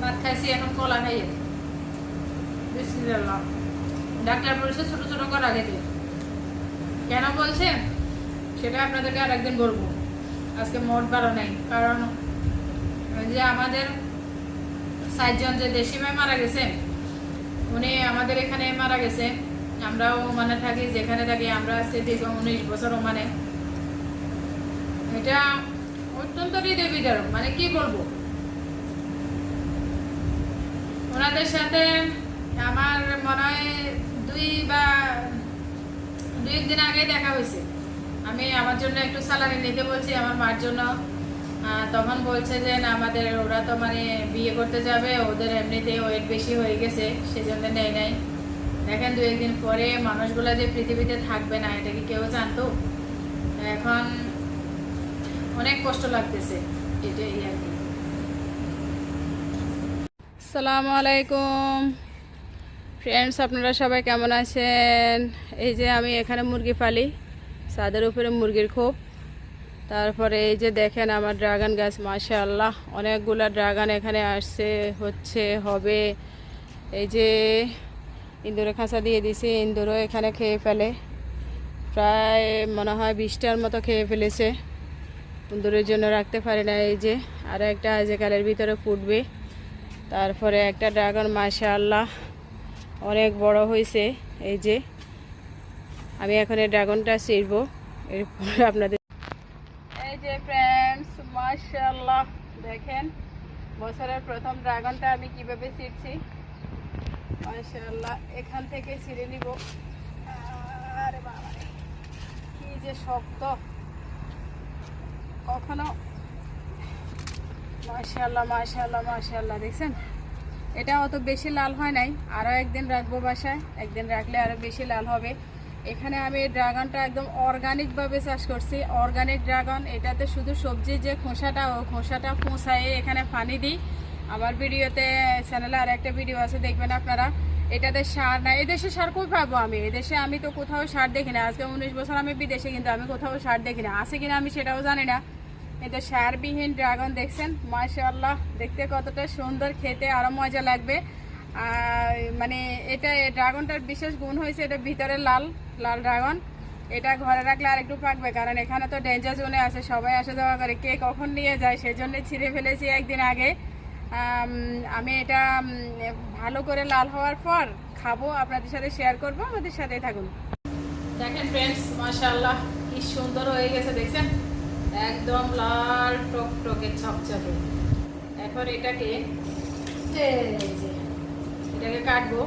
ভাত খাইছি, এখন কলা খাইয়ে বিসমিল্লাহ। ডাক্তার বলছে ছোট ছোট কলা খেতে। কেন বলছে সেটা আপনাদেরকে আরেকদিন বলবো। আজকে মোট ভালো নেই, কারণ যে আমাদের ৬০ জন যে দেশি ভাই মারা গেছে, উনি আমাদের এখানে মারা গেছে। আমরাও মানে থাকি, যেখানে থাকি আমরা আজকে দীর্ঘ ১৯ বছর মানে এটা অত্যন্ত হৃদয় বিদারক, মানে কি বলবো। ওনাদের সাথে আমার মনে হয় দুই দিন আগে দেখা হয়েছে। আমি আমার জন্য একটু স্যালারি নিতে বলছি, আমার মার জন্য। তখন বলছে যে না, আমাদের ওরা তো মানে বিয়ে করতে যাবে, ওদের এমনিতে ওয়েট বেশি হয়ে গেছে, সেজন্য নেয় নাই। দেখেন ২-১ দিন পরে মানুষগুলো যে পৃথিবীতে থাকবে না, এটা কি কেউ জানতো? এখন অনেক কষ্ট লাগতেছে, এটাই আর কি। আসসালামু আলাইকুম ফ্রেন্ডস, আপনারা সবাই কেমন আছেন? এই যে আমি এখানে মুরগি পালি, ছাদের উপরে মুরগির খোপ। তারপরে এই যে দেখেন আমার ড্রাগন গাছ, মাশাআল্লাহ অনেকগুলা ড্রাগন এখানে আসছে, হচ্ছে, হবে। এই যে ইন্দুরে খাঁচা দিয়ে দিছি, ইন্দুরও এখানে খেয়ে ফেলে। প্রায় মনে হয় ২০টার মতো খেয়ে ফেলেছে। ইন্দুরের জন্য রাখতে পারি না। এই যে আর একটা আজকালের ভিতরে ফুটবে। তারপরে একটা ড্রাগন মাশাআল্লাহ অনেক বড় হয়েছে। এই যে আমি এখন এই ড্রাগনটা ছিঁড়বো, এরপরে আপনাদের। এই যে ফ্রেন্ডস, মাশাআল্লাহ দেখেন বছরের প্রথম ড্রাগনটা আমি কিভাবে ছিঁড়ছি। মাশাআল্লাহ এখান থেকে ছিঁড়ে নিব। আরে বাবা, কি যে শক্ত! কখনো মাশাআল্লাহ মাশাআল্লাহ মাশাআল্লাহ, দেখছেন এটা অত বেশি লাল হয় নাই। আরও একদিন রাখবো বাসায়, একদিন রাখলে আরও বেশি লাল হবে। এখানে আমি ড্রাগনটা একদম অর্গানিকভাবে চাষ করছি, অর্গানিক ড্রাগন। এটাতে শুধু সবজির যে খোসাটা, ও খোসাটা খোসায় এখানে পানি দিই। আমার ভিডিওতে চ্যানেলে আর একটা ভিডিও আছে, দেখবেন আপনারা। এটাতে সার না, এদেশে সার কই পাবো আমি? এদেশে আমি তো কোথাও সার দেখি না। আজকে ১৯ বছর আমি বিদেশে, কিন্তু আমি কোথাও সার দেখি না। আছে কিনা আমি সেটাও জানি না। এটা সারবিহীন ড্রাগন, দেখছেন মাশাআল্লাহ দেখতে কতটা সুন্দর, খেতে আরও মজা লাগবে। মানে এটা ড্রাগনটার বিশেষ গুণ হয়েছে এটা ভিতরে লাল লাল ড্রাগন। এটা ঘরে রাখলে আর একটু পাকবে, কারণ এখানে তো ডেঞ্জার জোনে আছে, সবাই আসা যাওয়া করে, কে কখন নিয়ে যায়, সেজন্য ছিঁড়ে ফেলেছি একদিন আগে। আমি এটা ভালো করে লাল হওয়ার পর খাবো, আপনাদের সাথে শেয়ার করব, আমাদের সাথেই থাকুন। দেখেন ফ্রেন্ডস, মাশাআল্লাহ কি সুন্দর হয়ে গেছে, দেখছেন একদম লাল টকটকে ছকছকে। এখন এটাকে কাটবো।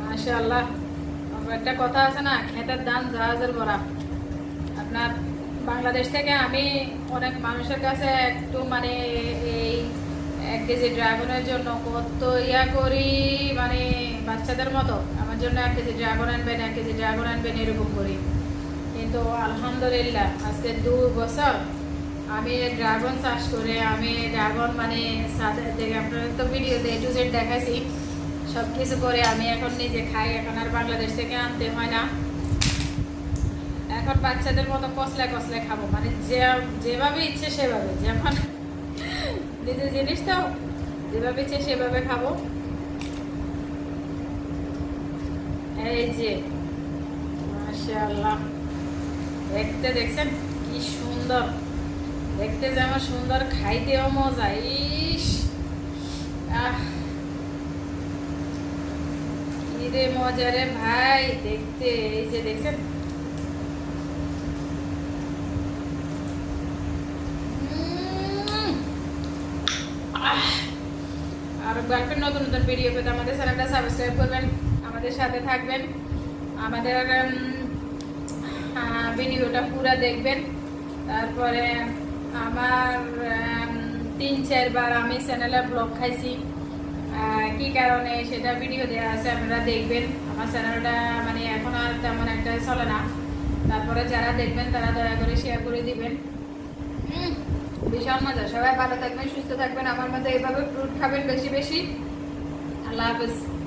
মাশাআল্লাহ একটা কথা আছে না, খেতের দাম জাহাজের ভরা। আপনার বাংলাদেশ থেকে আমি অনেক মানুষের কাছে একটু মানে এই ১ কেজি ড্রাগনের জন্য কত ইয়া করি, মানে বাচ্চাদের মতো আমার জন্য ১ কেজি ড্রাগন আনবেন, ১ কেজি ড্রাগন আনবেন, এরকম করি। কিন্তু আলহামদুলিল্লাহ আজকে ২ বছর আমি ড্রাগন চাষ করে, আমি ড্রাগন মানে দেখে আপনারা তো ভিডিওতে A to Z দেখাইছি, সব কিছু করে আমি এখন নিজে খাই। এখন আর বাংলাদেশ থেকে আনতে হয় না। এখন বাচ্চাদের মতো কসলায় কসলায় খাবো, মানে যেভাবে ইচ্ছে সেভাবে, যেমন নিজের জিনিস তো যেভাবে ইচ্ছে সেভাবে খাবো। এই যে মাশাআল্লাহ দেখতে, দেখছেন কি সুন্দর দেখতে, যেমন সুন্দর খাইতেও মজা। ইস কি রে মজা রে ভাই দেখতে। এই যে দেখছেন আর গল্পের নতুন নতুন ভিডিও পেতে আমাদের চ্যানেলটা সাবস্ক্রাইব করবেন, আমাদের সাথে থাকবেন, আমাদের ভিডিওটা পুরো দেখবেন। তারপরে আমার ৩-৪ বার আমি চ্যানেলে ব্লগ খাইছি, কি কারণে সেটা ভিডিও দেওয়া আছে, আপনারা দেখবেন। আমার চ্যানেলটা মানে এখন আর তেমন একটা চলে না। তারপরে যারা দেখবেন তারা দয়া করে শেয়ার করে দিবেন। বিশাল মজা। সবাই ভালো থাকবেন, সুস্থ থাকবেন, আমার মধ্যে এইভাবে ফ্রুট খাবেন বেশি বেশি। আল্লাহ হাফেজ।